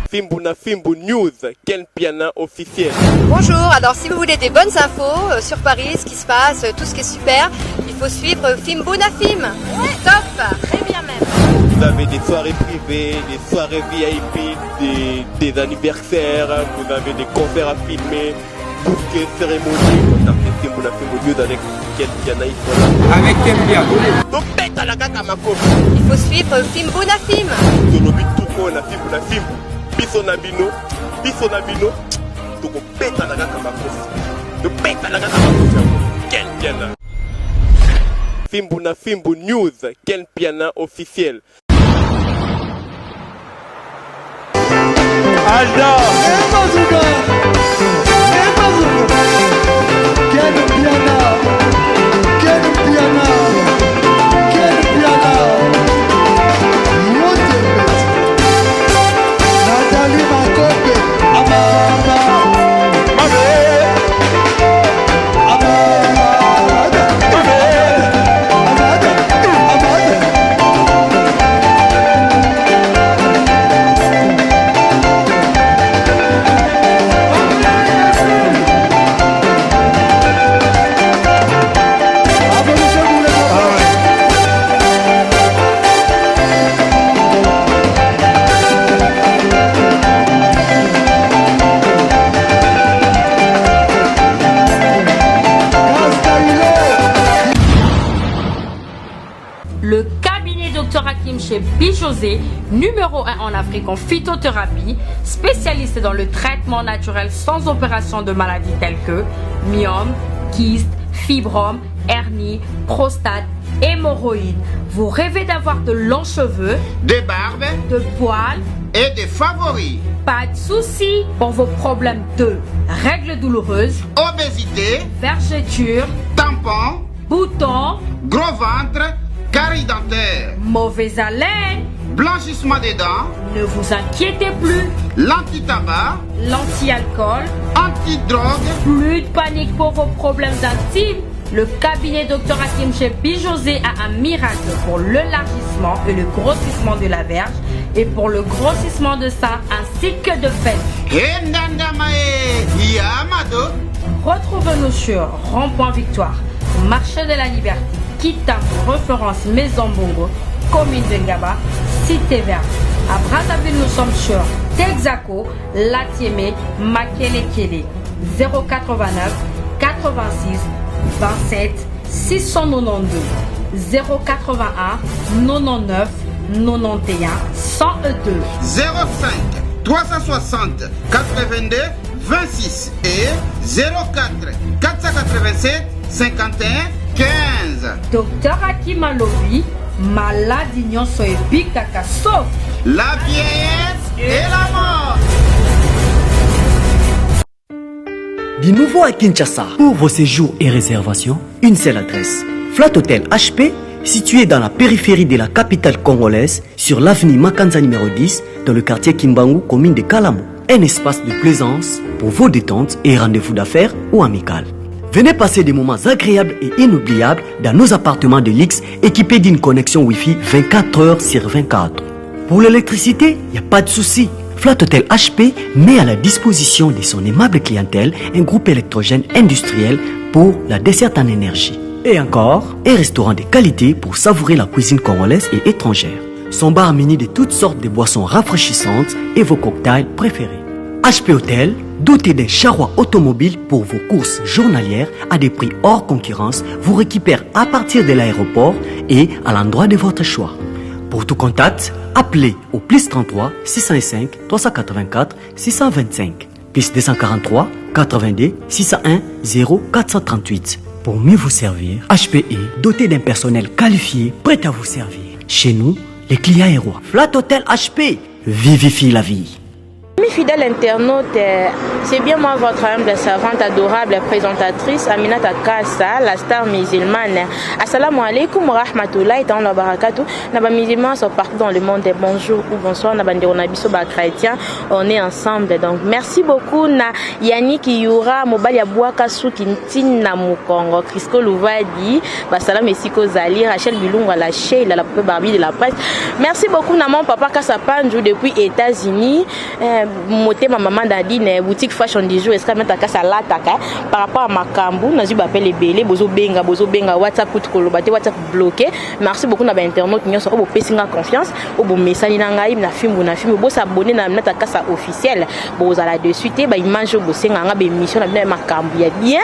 Fimbuna Fimbu News, Ken Piana officiel. Bonjour, alors si vous voulez des bonnes infos sur Paris, ce qui se passe, tout ce qui est super, il faut suivre Fimbuna Film. Top, très bien même. Vous avez des soirées privées, des soirées VIP, des anniversaires, vous avez des concerts à filmer, tout ce qui est cérémonie. Vous tapez Fimbuna Fimbu News avec Ken Piana. Avec Ken Piana. Donc pète à la gata ma copie. Il faut suivre Fimbuna Film. Tolobi tout quoi na Fimbuna Fimbu. Biso na bino, toko peta na gata ma copie. To peta na gata ma copie. Ken Piana. Fimbuna Fimbu News, Ken Piana officiel. Alda! Ken Piana! Ken Piana! Ken Piana! Nathalie Makope! Amanda! Le cabinet Dr Hakim chez Bijosé, numéro 1 en Afrique en phytothérapie, spécialiste dans le traitement naturel sans opération de maladies telles que myome, kyste, fibrome, hernie, prostate, hémorroïdes. Vous rêvez d'avoir de longs cheveux, des barbes, de poils et des favoris. Pas de soucis pour vos problèmes de règles douloureuses, Obésité, vergetures, tampons, boutons, gros ventre, carie dentaire, mauvaise haleine. blanchissement des dents, Ne vous inquiétez plus, l'anti-tabac, l'anti-alcool, anti-drogue, plus de panique pour vos problèmes intimes. Le cabinet Dr Hakim chez Bijosé a un miracle pour l'élargissement et le grossissement de la verge et pour le grossissement de sein ainsi que de fesses. Endandamae, Yamado. Retrouvez-nous sur Rond-Point Victoire, Marché de la Liberté, Kita, référence Maison Bongo, commune de Ngaba, Cité Verte. À Brazzaville, nous sommes sur Texaco, Latiémé, Makelekele, 089 86 27 692 081 99 91 102 05 360 82 26 et 04 487 51 15. Docteur Hakim Alobi, maladie nyonso ebikaka sauf La vieillesse et la mort. Du nouveau à Kinshasa. Pour vos séjours et réservations, une seule adresse. Flat Hotel HP, situé dans la périphérie de la capitale congolaise, sur l'avenue Makanza numéro 10, dans le quartier Kimbangu, commune de Kalamo. Un espace de plaisance pour vos détentes et rendez-vous d'affaires ou amicales. Venez passer des moments agréables et inoubliables dans nos appartements de luxe équipés d'une connexion Wi-Fi 24 heures sur 24. Pour l'électricité, il n'y a pas de souci. Flat Hotel HP met à la disposition de son aimable clientèle un groupe électrogène industriel pour la desserte en énergie. Et encore, un restaurant de qualité pour savourer la cuisine congolaise et étrangère. Son bar muni de toutes sortes de boissons rafraîchissantes et vos cocktails préférés. HP Hotel, doté d'un charroi automobile pour vos courses journalières à des prix hors concurrence, vous récupère à partir de l'aéroport et à l'endroit de votre choix. Pour tout contact, appelez au plus 33 605 384 625, plus 243 82 601 0438. Pour mieux vous servir, HPE, doté d'un personnel qualifié, prêt à vous servir. Chez nous, les clients et rois. Flat Hotel HP, vivifie la vie. Mes fidèles internautes, C'est bien moi, votre humble servante adorable et présentatrice Aminata Kassa, la star musulmane. Assalamu alaikum wa rahmatullahi wa barakatuh. Naba musulmans sont partout dans le monde. Bonjour ou bonsoir, naba nderonabiso ba chrétien. On est ensemble. Donc merci beaucoup na Yannick Yura, Mobali Abouaka Soukintin na Mukongo, Crisco Louvadi, Basalam Esiko Zali, Rachel Bilunga, la Sheila, la poupée Barbie de la presse. Merci beaucoup na mon papa Kassa Panjou depuis États-Unis. Moté ma maman Dadine, boutique fashion du jour, est-ce que mettre Kassa lataka par rapport à Makambu, nazu bapel les belé, bozo benga, WhatsApp coup de kolobate, WhatsApp bloqué. Merci beaucoup na ba internaute ño so bo pesinga confiance, o bo message na ngai na film bo s'abonner na mettre Kassa officiel, bo za la de suite ba image bo senga nga ba émission na bien Makambu ya bien,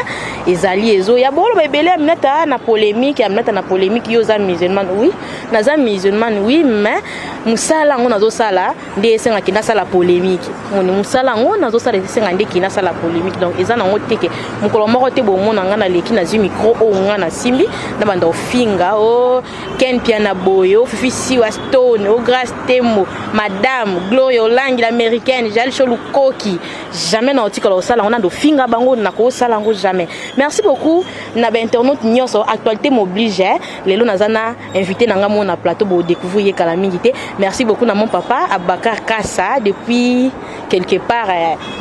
ezali ezo ya bolo ba belé mettre na polémique, na polémique yo za musulman oui, na za musulman oui, mais musala ngo nazo sala nde senga kina sala polémique. On musala ngo nazo sala senga nde kina sala polémique. Donc eza nango teke mukolo moko te bo mona nga na leki na zi micro o nga na simbi na banda ofinga o Ken Piana Boyo Fifi Siwa Stone o Grace Tembo Madame Gloria Olangi l'américaine Jal Cholu Koki jamais na otikolo sala on a do finga bango na ko sala ngo jamais. Merci beaucoup na ba internaute nyoso actualité m'oblige lelo nazana invité na nga mo na plateau bo découvrir kala mingité. Merci beaucoup na mon papa Abakar Kassa depuis quelque part.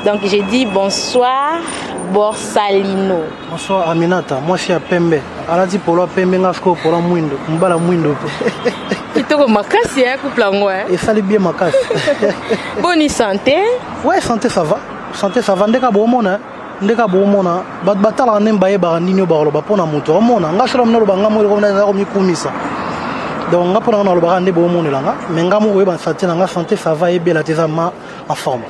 Donc j'ai dit bonsoir Borsalino. Bonsoir Aminata, moi je suis à Pembe. Elle dit pour la Pembe ngasko pour la mwindo, mbala mwindo. Kitoko makasi ya couple ngo. Et ça bien makasi. Bonne santé. Ouais, santé ça va. Santé ça va ndeka bomona. Ndeka bomona. Batala nemba yeba ndinyo ba loba pona moto. Omona ngasolo mna loba ngamo ko na ko mikumisa. Donc nga pona na loba ndé bomona langa. Mais ngamo ko yeba santé ça va et bien la tezama en forme.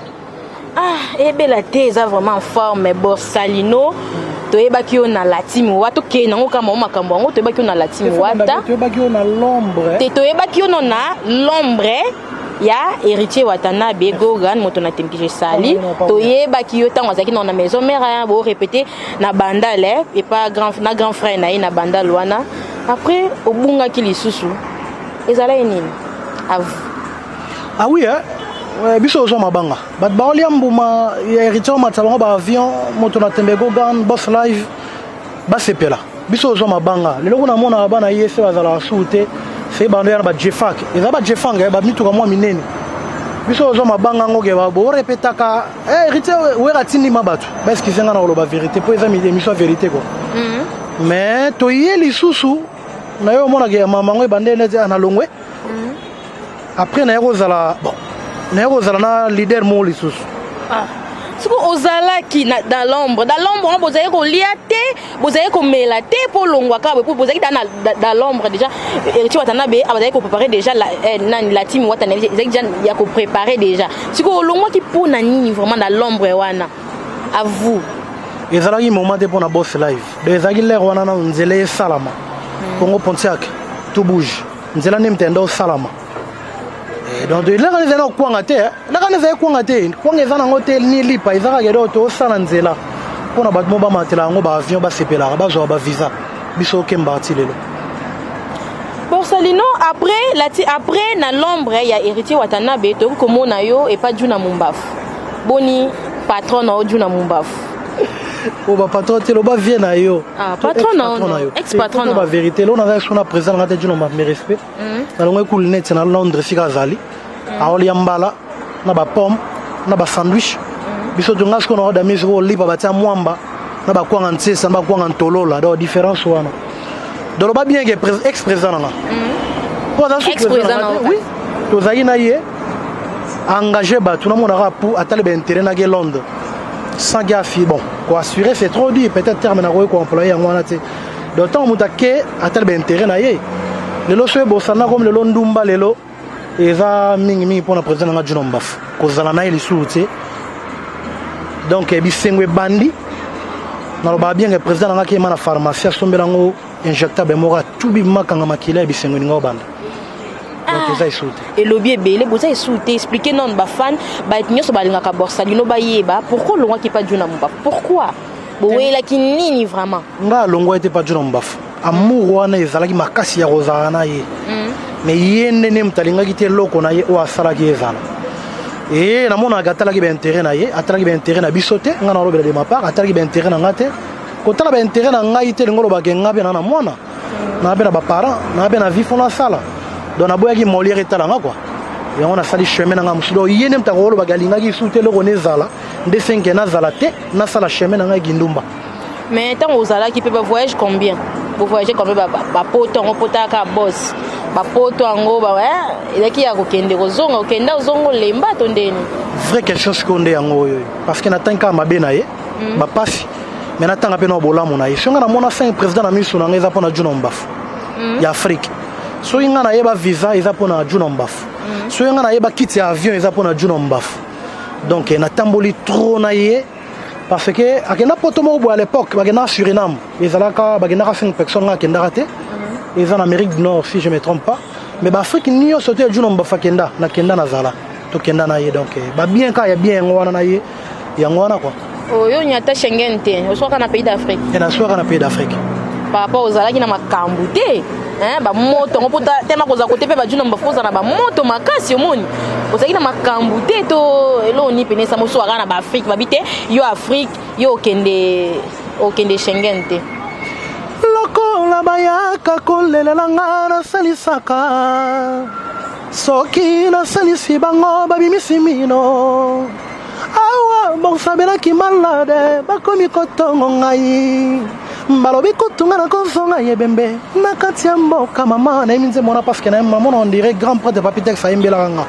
Ah, et bien la thèse a vraiment en forme, Borsalino. Tu es baki on a la team Wato ke nango kama o makambo ngo tu es baki on a la team Wata. Tu es baki on a l'ombre. Tu es baki on a l'ombre. Ya héritier Watanabe Gogan motona temki sali. Tu es baki yo tango zaki na maison mère ya bo répéter na bandale et pas grand frère na bandale wana. Après obunga ki lisusu. Ezala nini? À vous. Ah oui hein. Biso ozo mabanga bat baoli ambuma héritier matsalongo ba avion moto na tembego gan boss live ba sepela biso ozo mabanga lelo kuna mona bana yese bazala soute c'est bando ya ba jefak eza ba jefanga ba mituka mwa minene biso ozo mabanga ngoke ba bo répétaka héritier we ratindi mabatu ba eskizenga na lo ba vérité po eza émission vérité quoi mais to yeli susu na yo mona ke mama ngo bande ne ana longwe après na yo zala bon na leader mo lisusu. Ah. Si vous ozala qui dans l'ombre vous avez ko liate, vous avez ko melate pour longwa ka pour vous avez dans l'ombre déjà héritier Watanabe vous avez ko préparer déjà la team Watanabe déjà il y a ko préparer déjà. Si vous longwa qui pour na nini vraiment dans l'ombre wana. À vous. Ezala ki moment de pour na boss live. Des agile wana na nzele salama. Kongo Pontiac tout bouge. Nzela nemtendo salama. Donc là quand ils ont quoi ngate là quand ils ont quoi ngate quoi ils ont ngate ni lipa ils ont regardé auto sala nzela pour na bat mo ba matela ngo ba avion ba sepela ba zo ba visa biso kemba tilelo. Borsalino après na l'ombre il y a héritier Watanabe to ko mona yo et pas Juna Mumbafu boni patron na Juna Mumbafu o ba patron te lo ba vient na yo ah patron na yo ex patron na ba vérité là on a son président ngate Juna ma respect na longo cool net na Londres fika zali aoli yambala na ba pomme na ba sandwich biso tunga sko na oda miso ko lipa batia mwamba na ba kwanga ntesa na ba kwanga ntolola do différence wana do lo ba bien que ex président na pour dans ex président oui to zali na ye engagé ba tout le monde a pour atale ba intérêt na ge Londres sans gaffi bon pour assurer c'est trop dur peut-être terme na ko employé en wana te d'autant mutake atale ba intérêt na ye lelo so bosana comme lelo ndumba lelo eza mingi pour na président nga Juna Mumbafu kozala na ili soute donc bisengwe bandi na lo ba bien que président nga ke mana pharmacie sombela ngo injectable mora tout bi makanga makila bisengwe nga obanda donc eza soute et lobby belé boza soute expliquer non ba fan ba nyoso ba linga ka Borsalino ba yeba pourquoi longwa ki pas Juna Mumbafu pourquoi boyela kinini vraiment nga longwa était pas Juna Mumbafu amour wana ezalaki makasi ya kozala na ye mais yende ne mtalinga kite loko na ye o asala ki ezala et namona atalaki ba intérêt na ye atalaki ba intérêt na bisote nga na lobela de ma part atalaki ba intérêt na ngate kotala ba intérêt na ngai te ngolo ba genga be na mwana na be na ba parents na be na vie fona sala donc na boyaki molière etala nga quoi et on a sali chemin na nga musudo yene mtakolo ba galinga ki sute le konezala nde 5 na zala te na sala chemin na nga gindumba. Mais tant aux ala qui peut voyager combien? Vous voyagez combien ba poto on potaka boss. Ba poto ango ba ouais, il qui a kokende kozonga okenda ozongo lemba tondeni. Vrai quelque chose konde yango parce que natanka mabe na ye ba passe mais natanga pe no bolamu na ye. So nga na mona 5 président na miso na ngeza pona Juno Mbafu. Ya Afrique. So nga na yeba visa eza pona Juno Mbafu. So nga na yeba kiti avion eza pona Juno Mbafu. Donc natamboli trop na ye. Parce que akenda potomo à l'époque bagena Suriname ezalaka bagena 5 personnes là kenda raté ils en Amérique du Nord si je me trompe pas mais ba Afrique ni yo sauté Juno Mbafu kenda na kenda na zala to kenda na ye donc ba bien ka ya bien ngwana na ye ya ngwana quoi oyo nyata Schengen te osoka na pays d'Afrique et na soka na pays d'Afrique par rapport aux ala qui na makambu te hein ba moto ngopota tema koza côté pe ba Juno Mbafu na ba moto makasi omoni ozaki na makambu te to elo ni penesa moso aka na ba Afrique babite yo Afrique yo okende Schengen te loko la bayaka kolelela ngana salisaka soki na salisi bango babimisi mino awa bosabelaki malade bakomi kotongo ngai mbalobi kutunga na kozonga yebembe na kati ya mboka mama na eminze mona parce que na maman on dirait grand prêtre de Papitex ayembelaka nga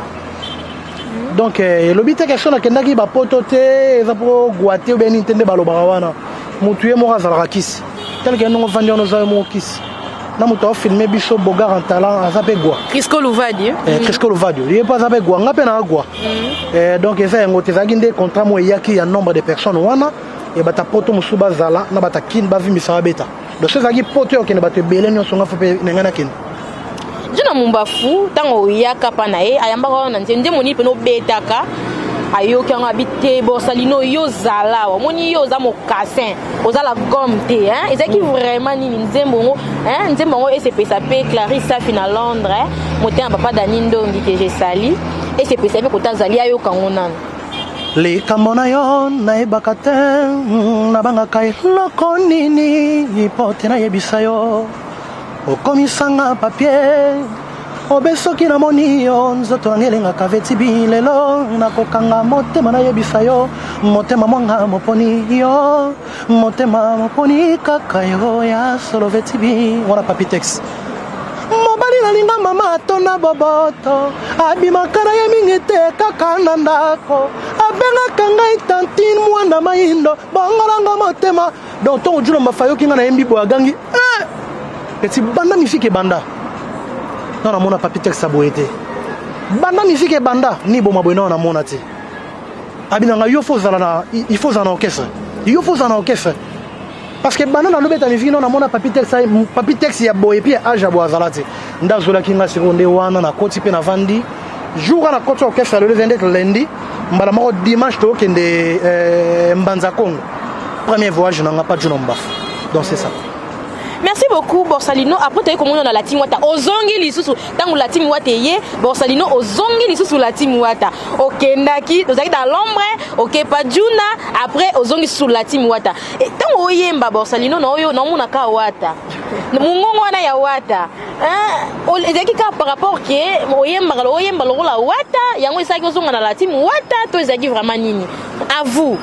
donc lobi te question na kendaki ba poto te eza po guate ou bien nintende balobaka wana mutu ye moko azalaka kisi tel que ndongo vandi ono zayo moko kisi na mutu afilme biso bogar en talent aza pe gwa Crisco Louvadio Crisco Louvadio ye mpo aza pe gwa nga mpe na gwa donc eza yango te ezalaki nde contrat mo eyaki ya nombre de personnes wana et bata poto mosusu bazala na bata kin bavimbisaka beta donc so ezalaki poto okende bato ebele nyonso nga fo mpe ndenge nakende Juno Mbafu tango oyaka pa na ye ayambaka wana nde moni mpe nobetaka ayoki yango abite borsalino yo zala omoni yo oza mokasin ozala gomme te ezalaki vraiment nini nzembo yango esepesa mpe Clarisse Safi na Londres motema papa Dani Ndongi ke jesali esepesa mpe kota azali ayoka ngo nano likambo na yo nayebaka te nabangaka eloko nini po te nayebisa yo okomisanga papier obe soki namoni yo nzoto yango elengaka vetibi lelo nakokanga motema nayebisa yo motema mwanga moponi yo motema moponi kaka yo ya solo vetibi wana Papitex mobali nalinga mama atona boboto abimaka na ye mingi te kaka na ndako abengaka ngai tantine mwana mayindo bongolanga motema donc ntongo Juno Mbafu ayoki nga na ye mbibo agangi eti banda misike banda non namona Papitex aboye te banda misike banda ni boma boye na namona te abinanga yo faut zala na il faut zala na orchestre yo faut zala na orchestre parce que banda na lobeta misike non namona Papitex ya boye puis age abo azala te ndazolaki nga seconde wana na koti pe na vandi jour na koti orchestre le vendredi lundi mbala moko dimanche to kende Mbanza Congo premier voyage na nga pas Juno Mbafu donc c'est ça. Merci beaucoup Borsalino. Après tu as comment on a la team wata ozongi lisusu tangu la team wata ye Borsalino ozongi lisusu la team wata OK ndaki tozaki dans l'ombre OK pas Juna après ozongi sous la team wata et tangu oyemba Borsalino na oyo na muna ka wata mungongo wana ya wata ezaki ka par rapport que oyemba la wata yango esaki ozonga na la team wata to ezaki vraiment nini à vous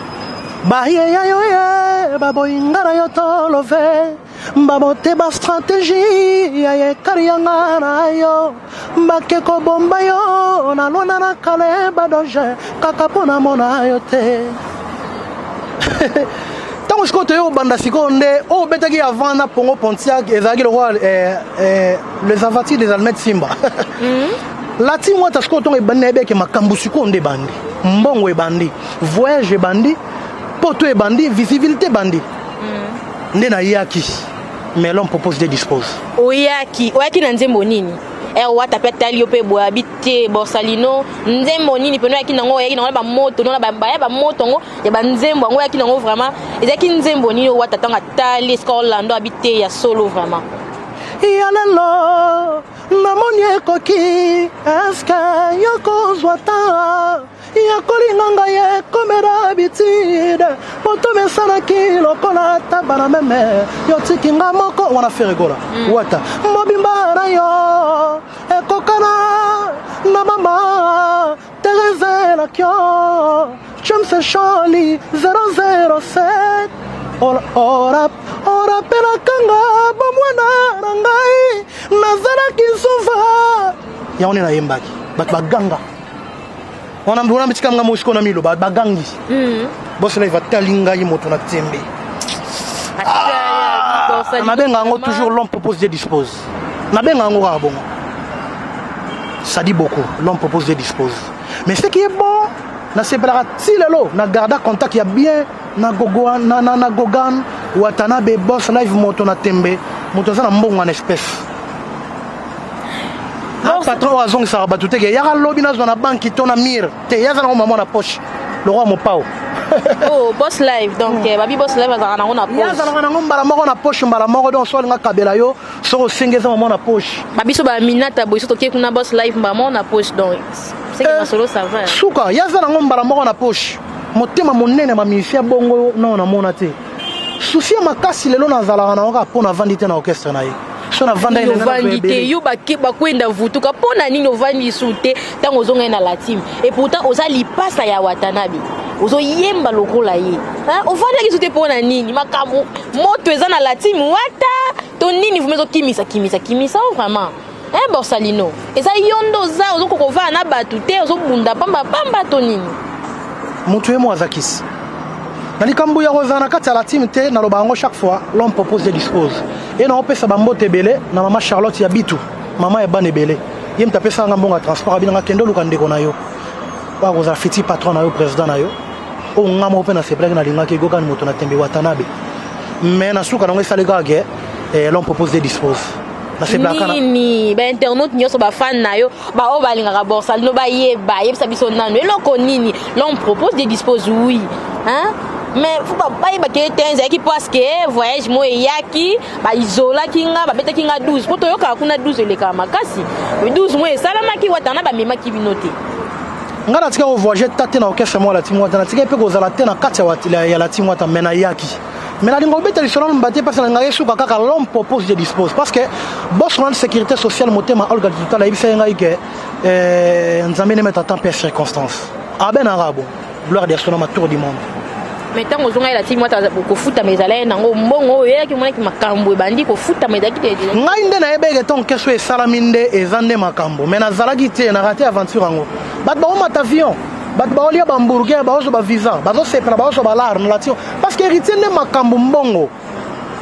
baye ya yo ye baboyingana yo tolove babote ba stratégie ya ye karianga na yo bakeko bomba yo na lona na kale badoje kaka pona mona yo te tango siko to yo banda siko nde o betaki avant na Pongo Pontiac ezaki le roi les avatars des Almettes Simba la team wata siko to ebande ebeke makambu siko nde bandi mbongo ebandi voyage ebandi poto ebandi visibilité bandi nde na yaki mais l'homme propose de dispose oyaki na nzembo nini wata pe tali pe bo habité Borsalino nzembo nini pe no yaki nango yaki nango ba moto no ba moto ngo ya ba nzembo ngo yaki nango vraiment ezaki nzembo nini wata tanga tali Scotland habité ya solo vraiment yalelo namoni ekoki est-ce que yokozwa ta yakolinganga ye comme d'habitude potomesanaki lokola tabana meme yotikinga moko wana feregola wata mobimba na yo ekokana na mama Thérèse Lakio James Charlie 007 orapela kanga bomwana na ngai nazalaki sofa yaone na yembaki baganga wana mbona mitikanga mosiko na milo bagangi boss live atalinga yi moto na tembe nabenga ngo toujours l'homme propose Dieu dispose nabenga ngo ka bongo ça dit beaucoup l'homme propose Dieu dispose mais ce qui est bon na sepelaka tilelo na garda contact ya bien na gogan watanabe boss live moto na tembe moto za na mbongo na espèce patron azong sa batu te ya ka lobby na zona banki to na mir te ya za na mama na poche le roi mo pao oh boss live donc babi boss live za na ngona poche ya za na ngombala moko na poche mbala moko donc so nga kabela yo so singeza mama na poche babi so ba minata boy so to ke kuna boss live mama na poche donc c'est que na solo ça va suka ya za na ngombala moko na poche motema monene ma mifia bongo non na mona te souci makasi lelo na zala na oka pona vandite na orchestre na ye so na vanda ile vandite yo ba kwenda vutuka pona nini ovandi sute tango zonga na la team et pourtant oza lipasa ya Watanabe ozo yemba lokola ye ovanda ki sute pona nini makamu moto eza na la team wata to nini vumezo kimisa vraiment Borsalino eza yondo za ozo kokova na batu te ozo bunda pamba to nini mutu emo azakisi nalikambu ya rozana kati ya la team te na lobango chaque fois l'homme propose de dispose et na opesa bambote belé na mama Charlotte ya bitu mama ya bane belé yem tapesa nga mbonga transport abinanga kendo luka ndeko na yo ba koza fiti patron na yo président na yo o ngama opena se plaque na linga ke gokan moto na tembe Watanabe mais na suka na ngesa lega ke l'homme propose de dispose nini ba internaute nyoso ba fan na yo ba o balingaka Borsalino ba yeba biso nano eloko nini l'on propose de dispose oui hein mais faut pas ba ke tenza ki parce que voyage mo yaki ba isola kinga ba beta kinga 12 poto yoka kuna 12 le kama makasi 12 mo salama ki Watana ba mema ki binote ngana tika o voyager tate na orchestre mo la team Watana tika pe ko zala te na kati ya la team Watana mena yaki mais la lingo beta lisolo mbate parce que nga yesu kaka l'homme propose de dispose parce que boss de sécurité sociale motema Olga Tuta la ibisa nga ike nzambe ne mettre temps per circonstance aben arabo gloire de son tour du monde mais tant ozonga la team Watana ko futa mezala nango mbongo yela ki mona ki makambo bandi ko futa mezaki te ngai nde na ebege ton keso e salaminde ezande makambo mais na zalaki te na raté aventure ngo bat ba mata avion bat ba olia ba hamburger ba ozo ba visa ba zo sepela ba ozo ba lar na latio parce que héritier ne makambo mbongo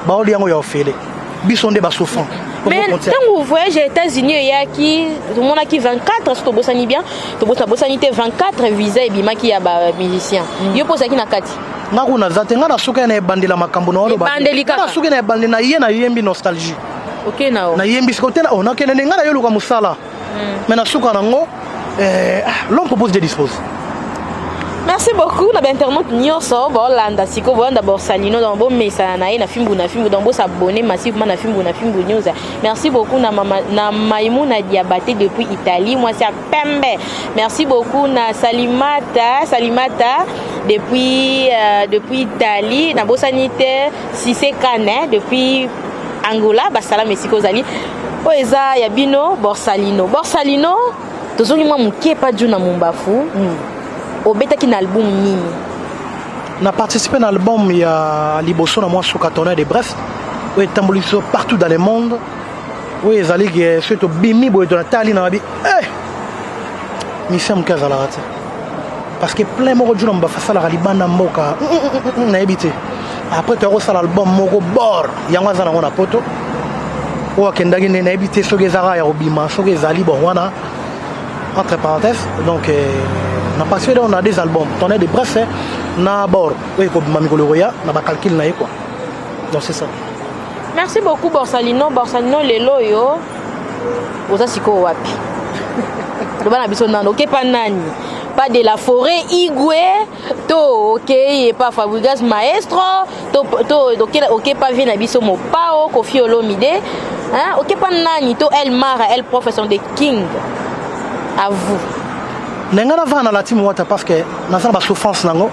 ba olia ngo ya ofele biso nde ba souffrant mais tant vous voyage aux États-Unis yaki tout le monde qui 24 surtout bosani bien to bosani te 24 visa et bima ki ya ba musicien yo posa ki na kati ngaku na zate ngana suka na bandela makambo na olo ba na suka na bandela na ye na yembi nostalgie OK na yembi skote na ona kene ngana yo luka musala mais na suka na ngo l'homme propose de dispose. Merci beaucoup na internaute nyoso bolanda siko bolanda Borsalino dans bon message na fimbu dans bo s'abonner massivement na fimbu news. Merci beaucoup na Maimouna Diabaté depuis Italie, moi c'est Pembe. Merci beaucoup na Salimata depuis Italie, na Bosanité Sissé Kane depuis Angola, basalam esiko zali. Oeza yabino Borsalino tozongi mwa muke pa juna mumbafu obetaki na album nini na participé à l'album il y a liboso na moi sur Katona de Brest où est tamboliso partout dans le monde où les alliés qui surtout bimi boy de la tali na bi mission mkaza la rate parce que plein moko juna mbafa sala libanda mboka na ebité après tu as l'album moko bor yango za na poto ou akendagi na ebité sogezara ya obima sogezali bon wana entre parenthèses donc on a des albums on a des brefs na bord oui ko mamikolo roya na ba calcul na quoi donc c'est ça. Merci beaucoup Borsalino lelo yo oza siko wapi to bana biso nano ke pa nani pas de la forêt Igwe to OK et pas Fabregas maestro to OK pas vient na biso mo pao Kofi Olomide hein OK pas nani to El Mara El profession de King à vous Nengana va na la team wata parce que na ba souffrance nango.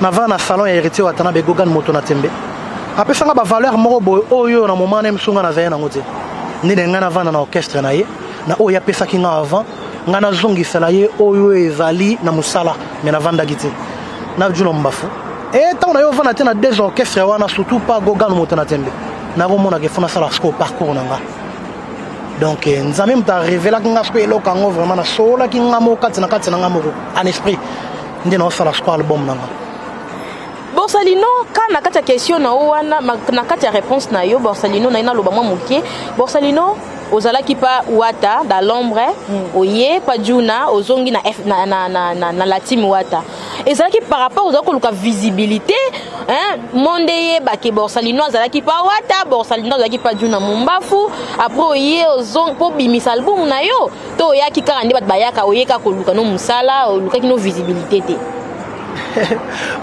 Na va na salon ya héritier wata na be gogan moto na tembe. Après ça ba valeur moko boy oyo na moment même sunga na zaya nango te. Ni nengana va na orchestre na ye na oya pesa kinga avant ngana zongi sala ye oyo ezali na musala mais na vanda gite. Na juno mbafu. Et tant na yo va na tena deux orchestres wana surtout pas gogan moto na tembe. Na ko mona ke fona sala sco parcours nanga. Donc nous avons même révélé que nous avons vraiment na sola ki ngamo katina ngamo en esprit ndino sala squad album nanga. Borsalino quand na kata question na wana na kata réponse na yo Borsalino na ina loba mwa muke Borsalino ozala ki pa wata da l'ombre oye pa juna ozongi na la team wata ezala ki par rapport aux ko visibilité hein monde ye ba ke Borsalino azala ki pa wata Borsalino azala ki pa juna mumbafu après oye ozong po bimisa album na yo to ya ki kaka ndi bat bayaka oye ka ko luka no musala o luka ki no visibilité te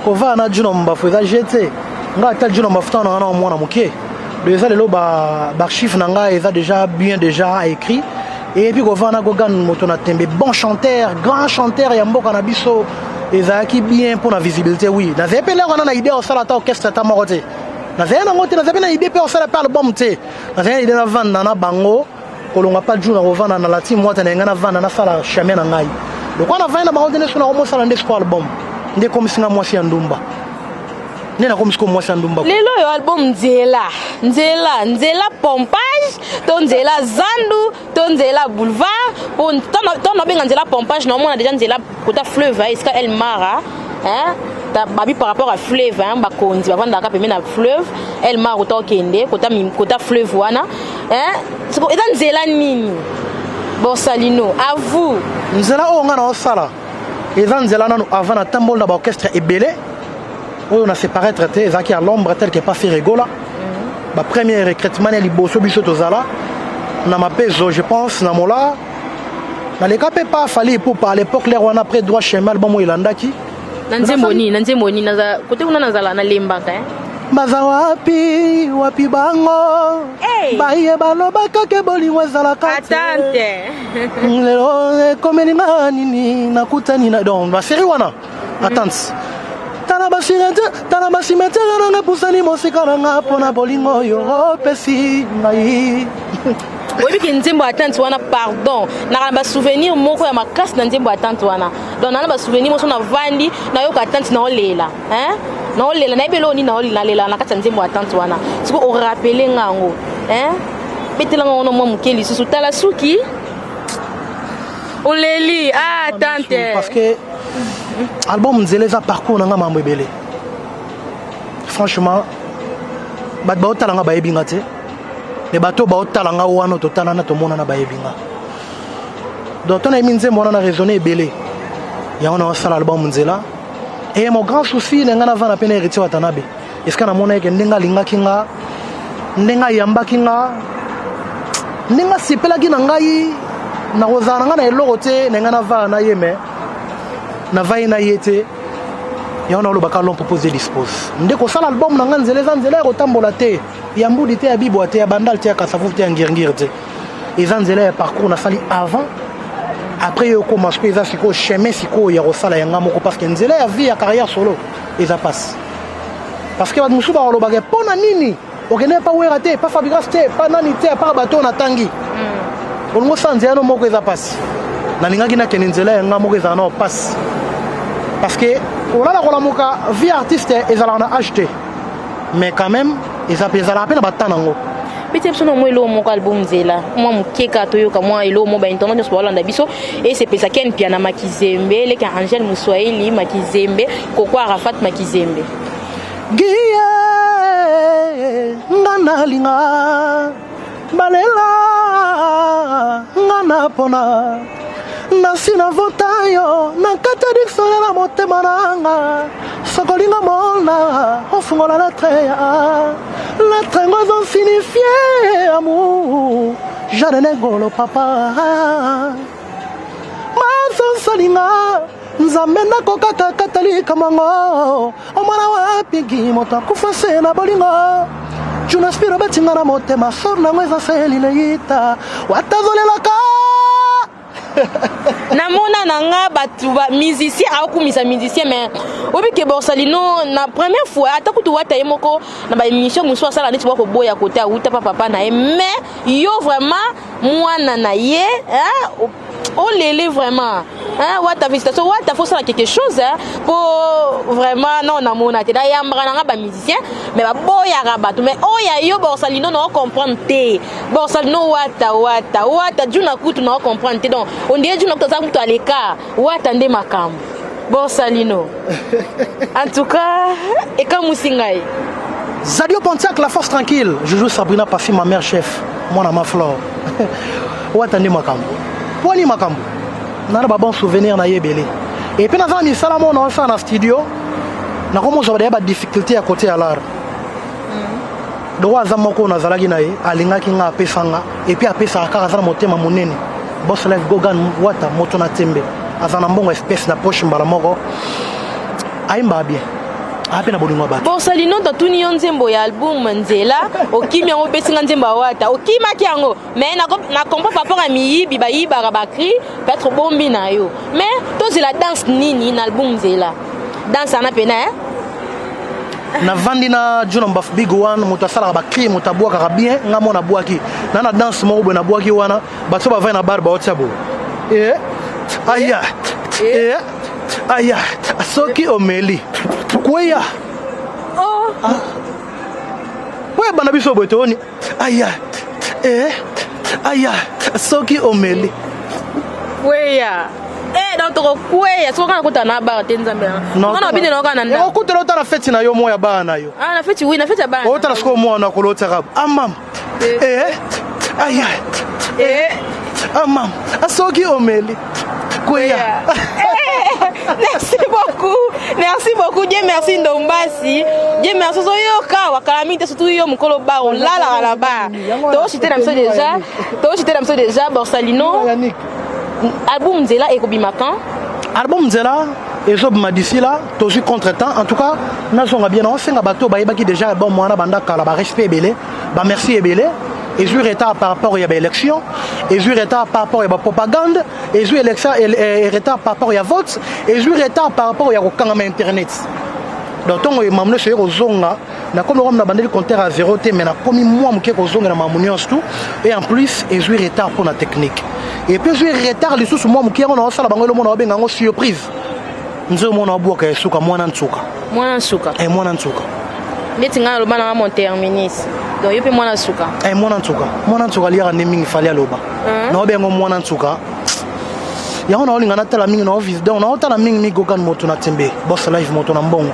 ko va na juna mumbafu za jeté nga ta juna mumbafu na na mwana muke déjà le ba archive nanga est déjà bien déjà écrit et puis govana gogan motona tembe bon chanteur grand chanteur ya mboka na biso ezaki bien pour la visibilité oui na zepe là on a idée au sala ta orchestre ta morote na zepe na ngote na zepe na idée pe au sala par album te na zepe idée na vanda na bango kolonga pas jour na govana na la team mota na ngana vanda na sala chemin na ngai donc on a vanda ba ordonner sur na mo sala ndesco album ndé comme singa mwasi ya ndumba nena comme siko mwasi ya ndumba lelo yo album nzela pompage to nzela zandu to nzela boulevard pour ton benga nzela pompage non on a déjà nzela kota fleuve est-ce qu'elle mara hein ta babi par rapport à fleuve hein ba konzi ba vanda ka pemé na fleuve elle mara kota kende kota fleuve wana hein siko eza nzela nini Borsalino à vous nzela o ngana osala eza nzela nanu avant na tambol na ba orchestre ebelé on a séparé traité Zaki à l'ombre tel que pas fait rigola. Ma premier recrutement est liboso biso tozala. Na mapezo je pense na mola. Na les capé pas fallait pour à l'époque l'air on a pris droit chemin bon ilandaki. Nanze moni naza côté kuna nazala na lembaka hein. Baza wapi bango. Baye baloba kake boli wazala kate. Attente. Lelo komeninga nini nakutani na donc ba série wana. Attente. Tana basimete nga pusani mosika nga pona bolingo yo pesi ngai. Oui que nzembo attente wana pardon na ba souvenir moko ya makasi na nzembo attente wana donc na ba souvenir moso na vandi na yo ka attente na olela hein na olela na ibelo ni na olela na kati nzembo attente wana siko o rappeler ngango hein betela ngono mo mukeli susu tala suki oleli attente parce que album nzeleza parcours nanga mambo ebele franchement bat ba otalanga ba ebinga te les bateaux ba otalanga wana totala na tomona na ba ebinga donc on a mis nzembo na raisonner ebele ya on a sala album nzela et mon grand souci nenga na vana pena héritier watanabe est-ce que na mona ke ndenga linga kinga ndenga yamba kinga ndenga sipela ki na ngai na kozana nga na eloko te nenga na vana yeme na vai na yete ya on a le bakalon proposé dispose ndeko sala album na nzela ko tambola te ya mbudi te ya bibo te ya bandal te ya kasafu te ya ngirngir te ezanzela ya parcours na sali avant après yo commence ko eza siko chemin siko ya rosala ya ngamoko parce que nzela ya vie ya carrière solo eza passe parce que ba musuba ko lobage pona nini okene pa wera te pa fabrikas te pa nani te pa bato na tangi on sanze ya no moko eza passe na lingaki na kenenzela ya ngamoko eza na passe parce que on a la kolamuka vie artiste ezala na acheter mais quand même ezala peine batanango bete biso na mo elo moko album nzela moi mukeka toyoka moi elo mo ba internet so balanda biso et c'est pesa ken piana makizembe leka Angel Muswahili makizembe koko Arafat makizembe giye ngana linga balela ngana pona nasina votayo na katadikso la motema nanga sokolinga mona ofungola la treya la trengo signifié amour jane golo papa masosalinga nzambe nakoka kakatali kamango omwana wapigi moto akufase na bolingo junaspiro betinga na motema sor nango eza selileita watazolelaka namona nanga batu ba musicien akumisa musicien mais obike Borsalino na première fois atakutu wata yemoko na ba émission muso asala neti bako boya côté auta papa na ye mais yo vraiment mwana na ye hein oh lélé vraiment hein wata félicitations wata faut ça quelque chose hein pour vraiment non namona te da yambra nanga ba musicien mais ba boya rabatu mais oya yo Borsalino no comprendre te Borsalino wata juna kutu no comprendre te donc on dirait juna kutu za kutu aleka wata nde makambo Borsalino en tout cas et comme musingai Zadio Pontiac, la force tranquille. Je joue Sabrina Passi, ma mère chef. Mon ama Flore. Wata nde makambo Poni makambo nana ba bon souvenir na yebele et puis dans un salamo on fait en studio na comment ça va des difficultés à côté à l'art doa zamoko na zalagi na ye alingaki nga apesanga et puis apesa kaka za motema monene boss life gogan wata moto na tembe azana mbongo espèce na poche mbala moko aimba bien apena bodungo ba Borsalino tatuni yo nzembo ya album Nzela okimi yango pesinga nzembo wata okimaki yango mais na comprend pas rapport à miyibi bayiba ba cri peut-être bombi na yo mais to la danse nini na album Nzela danse ana pena na vandi na John Mbaf Big One mutasala ba cri mutabwa ka bien ngamo na bwaki na danse mo bo na bwaki wana bato ba vai na bar ba otsabo aya aya soki omeli kweya ouais bana biso botoni aya aya soki omeli kweya donc to kweya so kana kutana ba tenzambe kana bine no kana nda ko telo tala feti na yo moya bana yo na feti oui na feti bana o tala sko mo na ko lota ka amam aya amam soki omeli kweya. Merci beaucoup, Dieu merci Ndombasi. Dieu merci Soyoka, Wakalamite surtout yo mukolo ba on la là-bas. To cité déjà, Borsalino. Album Nzela ekobimaka. Album Nzela ezobima d'ici là, toujours contre-temps. En tout cas, nazonga bien on senga bato ba yebaki déjà bon mwana banda kala ba respect belé, ba merci ebelé. Et je retard par rapport à l'élection, et je retard par rapport à la propagande, et je retard par rapport à la vote, et je retard par rapport à la internet. Donc, on m'a amené sur les zonga, na comme on a bandé le compteur à 0 t, mais na comme moi m'ke ko zonga na mamunion tout, et en plus, et je retard pour la technique. Et puis je retard les sous moi m'ke on a ça la bango le monde a benga ngo surprise. Nzo mona boka suka mwana nsuka. Mwana nsuka. Et mwana nsuka. Netinga lo bana mon terminus. Donc yope mwana nsuka. Mwana nsuka liya naming fali aloba. Na bengo mwana nsuka. Ya ona olinga na tala mingi na office donc na otala mingi mi gogan moto na tembe. Boss live moto na mbongo.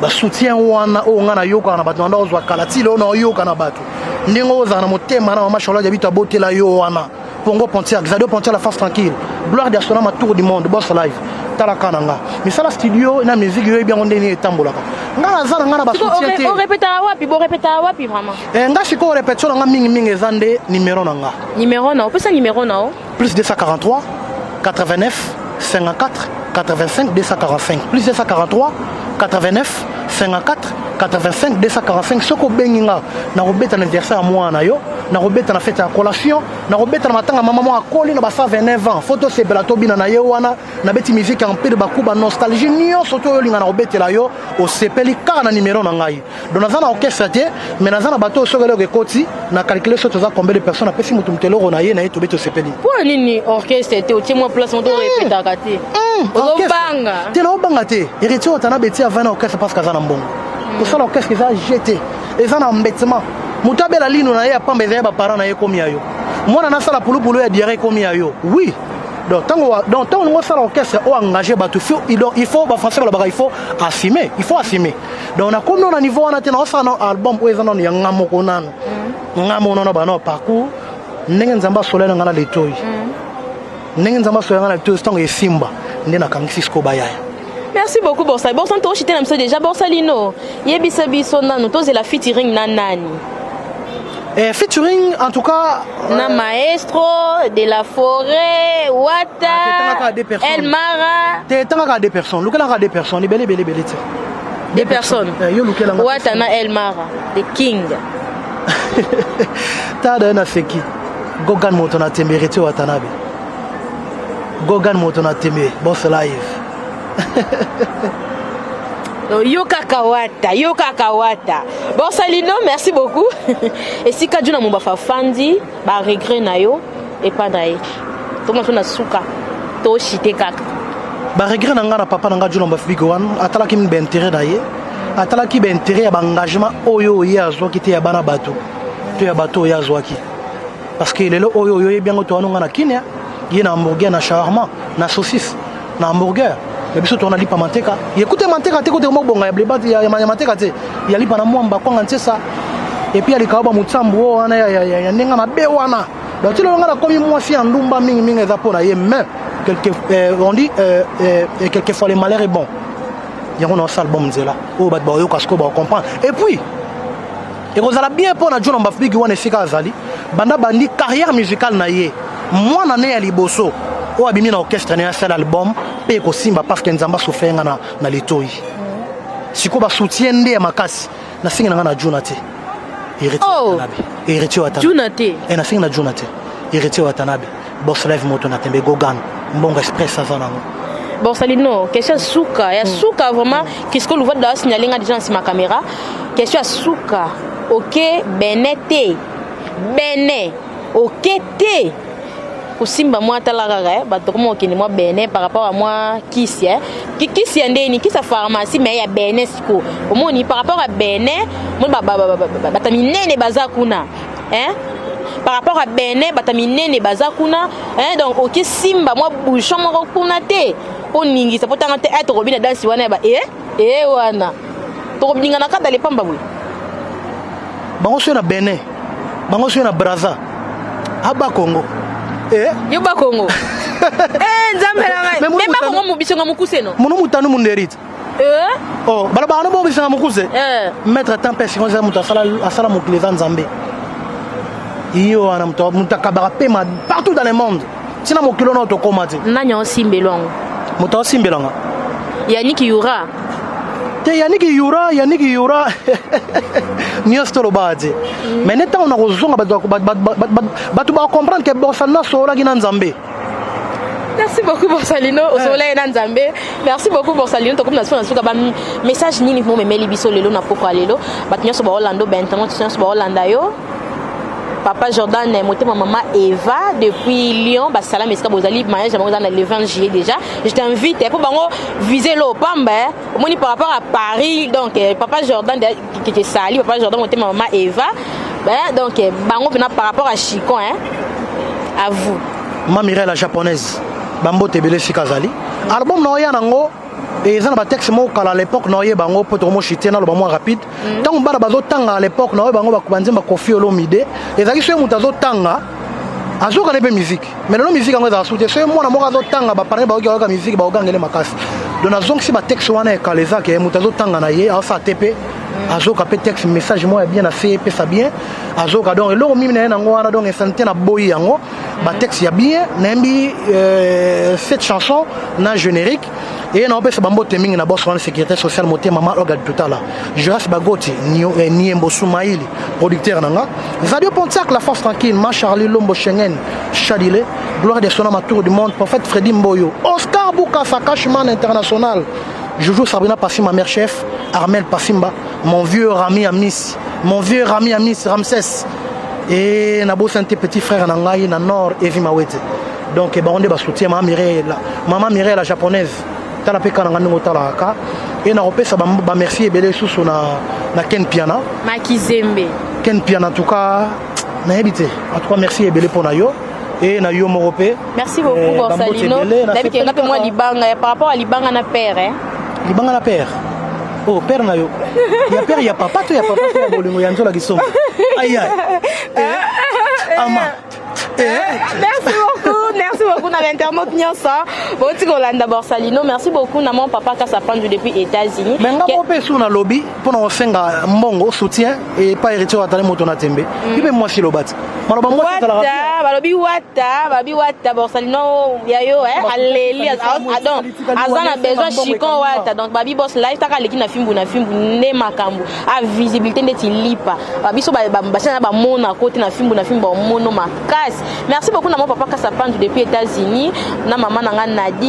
Ba soutien wana o nga na yoka na bato na ozwa kalati lo na yoka na bato. Ndingo oza na motema na mama shola jabita botela yo wana. Pongo Pontiac, Zadio Pontiac la face tranquille. Gloire de Astonama tour du monde, boss live. Talakananga. Mais ça la studio na musique yo bien ondeni etambolaka. Nga za nga na ba société. On répétera wapi vraiment. Nga siko répétition nga mingi ezande numéro nanga. Numéro na, peut ça numéro na. Plus 243 89 54 85 245. Plus 243 89 54 85 245. Soko benginga na robeta anniversaire moi na yo. Na robeta na fête à collation, na robeta na matanga maman akoli na basa 29 ans. Photo c'est belato bina na yo wana na beti musique en peu de bakuba nostalgie nyo surtout yo linga na robeta la yo au sepeli ka na numéro na ngai. Donc na zana orchestre te, mais na zana bato so gelo koti na calculer so toza combien de personnes apesi mutu mutelo na ye na yeto beto sepeli. Pour nini orchestre te o timo place on doit répéter kati. Ozobanga. Te no banga te. Héritier otana beti avant orchestre parce que zana mbongo. Pour ça l'orchestre ils a jeté. Et zana embêtement. Mutabela lino na ye apamba ezaya ba parents na ye komi ayo. Mwana na sala pulupulu ya diarrhée komi ayo. Oui. Donc tant on sala orchestre o engagé batu il faut ba français la il faut assumer, Donc on a comme on a niveau on a tena ça un album o ezana ya ngamo konano. Ngamo no ba no parcours ndenge nzamba solela ngana letoi. Ndenge nzamba solela ngana letoi tant e simba ndena kangisi sko bayaya. Merci beaucoup Borsalino. Borsalino to chité namso déjà Borsalino. Yebisa biso nanu to la featuring na nani. Featuring en tout cas na maestro de la forêt Wata El Mara tanga des personnes lukela des personnes belé des personnes Wata na El Mara the king tada na seki gogan moto na temberete watanabe Gogan Motona Tembe, boss live. Yoka Kawata. Bon Salino, merci beaucoup. Et si Kadjuna Mumbafa Fandi, ba regret na yo et pas d'ailleurs. Toma tona suka, to shite kaka. Ba regret na nga na papa na nga Djuna Mbafi Bigowan, atala ki mbe intérêt d'ailleurs. Atala ki be intérêt ya ba engagement oyo ya zo ki te ya bana bato. To ya bato ya zo ki. Parce que lelo oyo yo bien to anu nga na Kenya, ye na hamburger na shawarma, na saucisse, na hamburger. Et puis surtout on a lipa manteka. Écoutez manteka te côté mo bonga ya blebati ya manteka te. Ya lipa na mwamba kwa ngante ça. Et puis ali kaoba mutsambu wana ya nenga mabe wana. Donc tu l'as comme moi si en ndumba mingi ezapona ye mais on dit quelquefois le malheur est bon. Il y a un album nzela. Oh bat ba yo kasko ba comprendre. Et puis et vous allez bien pour na Djuna Mbafi qui wana fika azali. Banda bandi carrière musicale na ye. Moi na ne ya liboso. O abimi na orchestre na seul album pe ko simba parce que nzamba sofenga na litoi siko ba soutien nde makasi na singa na Djuna te héritier Watanabe Djuna te na singa na Djuna te héritier Watanabe boss live Motona Tembe Gogan mbongo express azana bon Salino question suka ya suka vraiment qu'est-ce que vous voyez dans signaler déjà sur ma caméra question suka OK benete bene OK te Kusimba moi talaraga bato comme okini moi bene par rapport à moi kisi kisi ndeni kisa pharmacie mais ya bene siko omoni par rapport à bene moi bataminene bazakuna par rapport à bene bataminene bazakuna donc OK simba moi bouchon mo kuna te oningi ça potanga te être robina dans si wana ba wana to robinga na kata le pamba bwe bango so na bene bango so na braza aba Congo Yoba Congo. Nzambe la ngai. Même Congo mubisonga mukuse no. Muno mutanu munderite. Oh, bala bana bo bisanga mukuse. Mettre temps personne za muta sala mukleza Nzambe. Iyo ana mutakabara pema partout dans le monde. Sina mokilo na to komate. Nanya osimbelongo. Muta osimbelonga. Yannick Yura. Yannick Yura. Niostolo badi. Mais neta on a rozonga batu ba comprendre que Borsana sola ki Nzambe. Merci beaucoup Borsalino au soleil na Nzambe. Merci beaucoup Borsalino to comme na suka ba message nini mo memeli biso lelo na poko lelo. Batnya so ba Orlando bentango tnya so ba Orlando yo. Papa Jordan motema maman Eva depuis Lyon ba salam eska bozali mariage dans le 20 juillet déjà. Je t'invite pour bango viser le pamba. Moni par rapport à Paris donc papa Jordan qui était sali papa Jordan motema maman Eva. Donc bango par rapport à Chicon à vous. Mamirel la japonaise. Bambo tebele sikazali. Album no ya nango et ça na ba texte mo kala à l'époque no ye bango poto mo chitena lo ba mo rapide. Tant bana bazo tanga à l'époque no bango ba kubanze ba Koffi Olomide. Et ça qui so mutazo tanga azoka lebe musique. Mais la musique ngo za soute so mo na mo kazo tanga ba parler ba oka musique ba ogangele makasi. Donc na zonk si ba texte wana e kaleza ke mutazo tanga na ye asa TP. Azoka pe texte message moi bien a fait pe ça bien. Azoka donc lo mi na ngo wana donc santé na boyi yango. Ba texte ya bien nembi cette chanson na générique et na opesa bambo teming na boss wana sécurité sociale moté mama orga tutala Joas Bagoti Niembo Soumaïli producteur nanga Zadio Pontiac la force tranquille Ma Charlie Lombo Schengen Chadile gloire des sonoma tour du monde prophète Freddy Mboyo Oscar Boukassa Cashman international Joujou Sabrina Passim ma mère chef Armel Passimba mon vieux Rami Amis Ramsès et Nabo Santé petit frère Nangaï na nord Evi Mawete donc baronde ba soutien maman Mireille la japonaise tala pe kana ngani ngotala ka et na opesa ba merci ebele susu na Ken Piana Makizembe Ken Piana en tout cas na habité en tout cas merci ebele pour na yo et na yo moropé merci beaucoup Borsalino David kenga pe moi libanga par rapport à libanga na père libanga na père oh père na yo ya père ya papa to ya bolingo ya nzola kisomo aïe ama merci beaucoup na l'internaute nyonsa boti kolanda Borsalino merci beaucoup na mon papa Kassa Pandu depuis États-Unis mais nga popé sous na lobby pour na osenga mbongo soutien et pas héritier Watanabe Motona Tembe ibe moi si lobati maloba moi c'est la balobi wata Borsalino ya yo aleli donc azana besoin Chicon wata donc babi boss live taka leki na fimbu ne makambu a visibilité ndeti lipa babi so ba mona côté na fimbu mono makas merci beaucoup na mon papa Kassa Pandu depuis États-Unis na maman nanga Nadine